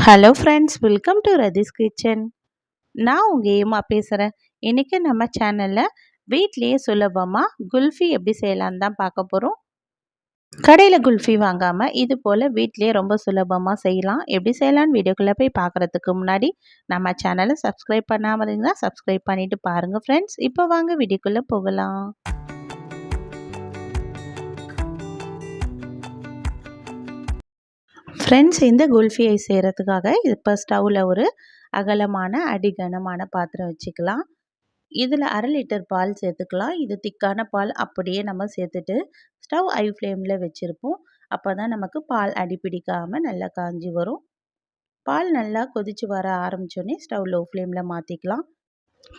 Hello friends, welcome to Rathi's kitchen. நான் உங்கள் ஏமா பேசுகிறேன். இன்றைக்கி நம்ம சேனலில் வீட்லேயே சுலபமாக குல்ஃபி எப்படி செய்யலான்னு தான் பார்க்க போகிறோம். கடையில் குல்ஃபி வாங்காமல் இது போல் வீட்லேயே ரொம்ப சுலபமாக செய்யலாம். எப்படி செய்யலான்னு வீடியோக்குள்ளே போய் பார்க்குறதுக்கு முன்னாடி நம்ம சேனலை சப்ஸ்கிரைப் பண்ணாமல் இருந்தால் சப்ஸ்கிரைப் பண்ணிவிட்டு பாருங்கள் ஃப்ரெண்ட்ஸ். இப்போ வாங்க வீடியோக்குள்ளே போகலாம். ஃப்ரெண்ட்ஸ், இந்த குல்ஃபியை செய்கிறதுக்காக இப்போ ஸ்டவ்வில் ஒரு அகலமான அடிகனமான பாத்திரம் வச்சுக்கலாம். இதில் 1/2 லிட்டர் பால் சேர்த்துக்கலாம். இது திக்கான பால் அப்படியே நம்ம சேர்த்துட்டு ஸ்டவ் ஹை ஃப்ளேமில் வச்சுருப்போம். அப்போ தான் நமக்கு பால் அடி பிடிக்காமல் நல்லா காஞ்சி வரும். பால் நல்லா கொதித்து வர ஆரம்பித்தோடனே ஸ்டவ் லோ ஃப்ளேமில் மாற்றிக்கலாம்.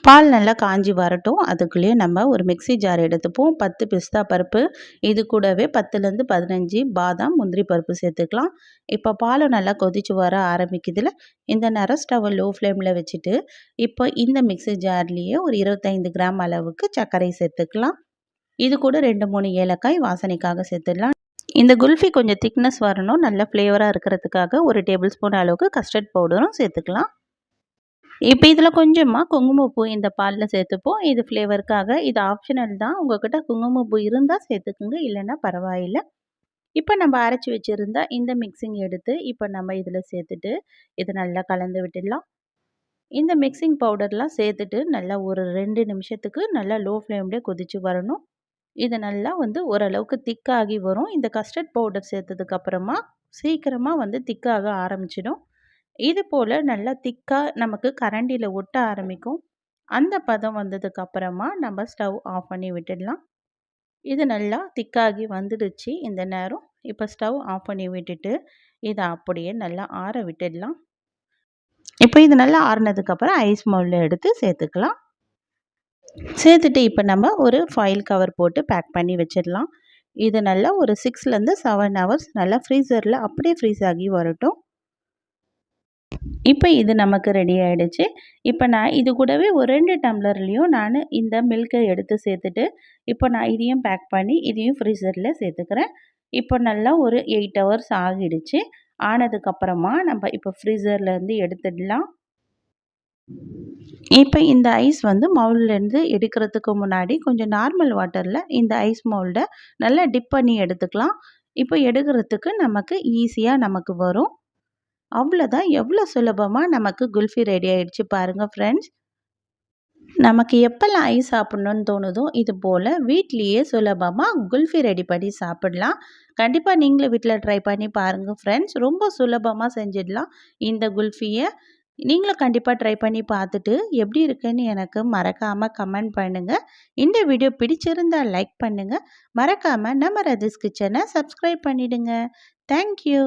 பால் நல்லா காஞ்சி வரட்டும். அதுக்குள்ளேயே நம்ம ஒரு மிக்ஸி ஜார் எடுத்துப்போம். 10 பிஸ்தா பருப்பு, இது கூடவே 10லேருந்து 15 பாதாம், முந்திரி பருப்பு சேர்த்துக்கலாம். இப்போ பாலும் நல்லா கொதித்து வர ஆரம்பிக்குதுல, இந்த நேரம் ஸ்டவ்வை லோ ஃப்ளேமில் வச்சுட்டு இப்போ இந்த மிக்ஸி ஜார்லேயே ஒரு 25 கிராம் அளவுக்கு சர்க்கரை சேர்த்துக்கலாம். இது கூட 2, 3 ஏலக்காய் வாசனைக்காக சேர்த்துடலாம். இந்த குல்ஃபி கொஞ்சம் திக்னஸ் வரணும், நல்ல ஃப்ளேவராக இருக்கிறதுக்காக 1 டேபிள் ஸ்பூன் அளவுக்கு கஸ்டர்ட் பவுடரும் சேர்த்துக்கலாம். இப்போ இதில் கொஞ்சமாக குங்குமப்பூ இந்த பாலில் சேர்த்துப்போம். இது ஃப்ளேவருக்காக. இது ஆப்ஷனல் தான். உங்கள்கிட்ட குங்குமப்பூ இருந்தால் சேர்த்துக்குங்க, இல்லைன்னா பரவாயில்லை. இப்போ நம்ம அரைச்சி வச்சுருந்தா இந்த மிக்சிங் எடுத்து இப்போ நம்ம இதில் சேர்த்துட்டு இது நல்லா கலந்து விட்டுடலாம். இந்த மிக்சிங் பவுடர்லாம் சேர்த்துட்டு நல்லா ஒரு 2 நிமிஷத்துக்கு நல்லா லோ ஃப்ளேம்லேயே கொதித்து வரணும். இது நல்லா ஓரளவுக்கு திக்காகி வரும். இந்த கஸ்டர்ட் பவுடர் சேர்த்ததுக்கப்புறமா சீக்கிரமாக திக்காக ஆரம்பிச்சிடும். இது போல் நல்லா திக்காக நமக்கு கரண்டியில் ஒட்ட ஆரம்பிக்கும். அந்த பதம் வந்ததுக்கப்புறமா நம்ம ஸ்டவ் ஆஃப் பண்ணி விட்டுடலாம். இது நல்லா திக்காகி வந்துடுச்சு இந்த நேரம். இப்போ ஸ்டவ் ஆஃப் பண்ணி விட்டுட்டு இதை அப்படியே நல்லா ஆற விட்டுடலாம். இப்போ இது நல்லா ஆறுனதுக்கப்புறம் ஐஸ் மோல்டில் எடுத்து சேர்த்துக்கலாம். சேர்த்துட்டு இப்போ நம்ம ஒரு ஃபாயில் கவர் போட்டு பேக் பண்ணி வச்சிடலாம். இது நல்லா ஒரு 6லேருந்து 7 ஹவர்ஸ் நல்லா ஃப்ரீசரில் அப்படியே ஃப்ரீஸ் ஆகி வரட்டும். இப்போ இது நமக்கு ரெடி ஆகிடுச்சு. இப்போ நான் இது கூடவே ஒரு 2 டம்ளர்லேயும் நான் இந்த மில்கை எடுத்து சேர்த்துட்டு இப்போ நான் இதையும் பேக் பண்ணி இதையும் ஃப்ரீசரில் சேர்த்துக்கிறேன். இப்போ நல்லா ஒரு 8 ஹவர்ஸ் ஆகிடுச்சு. ஆனதுக்கப்புறமா நம்ம இப்போ ஃப்ரீசர்லேருந்து எடுத்துடலாம். இப்போ இந்த ஐஸ் மவுல்லேருந்து எடுக்கிறதுக்கு முன்னாடி கொஞ்சம் நார்மல் வாட்டரில் இந்த ஐஸ் மவுல்டை நல்லா டிப் பண்ணி எடுத்துக்கலாம். இப்போ எடுக்கிறதுக்கு நமக்கு ஈஸியாக நமக்கு வரும். அவ்வளோதான். எவ்வளோ சுலபமாக நமக்கு குல்ஃபி ரெடி ஆகிடுச்சு பாருங்கள் ஃப்ரெண்ட்ஸ். நமக்கு எப்போல்லாம் ஐஸ் சாப்பிட்ணுன்னு தோணுதோ இது போல் வீட்லேயே சுலபமாக குல்ஃபி ரெடி பண்ணி சாப்பிடலாம். கண்டிப்பாக நீங்களும் வீட்டில் ட்ரை பண்ணி பாருங்கள் ஃப்ரெண்ட்ஸ். ரொம்ப சுலபமாக செஞ்சிடலாம் இந்த குல்ஃபியை. நீங்களும் கண்டிப்பாக ட்ரை பண்ணி பார்த்துட்டு எப்படி இருக்குன்னு எனக்கு மறக்காமல் கமெண்ட் பண்ணுங்கள். இந்த வீடியோ பிடிச்சிருந்தால் லைக் பண்ணுங்கள். மறக்காமல் நம்ம ரதிஸ் கிச்சனை சப்ஸ்கிரைப் பண்ணிவிடுங்க. தேங்க்யூ.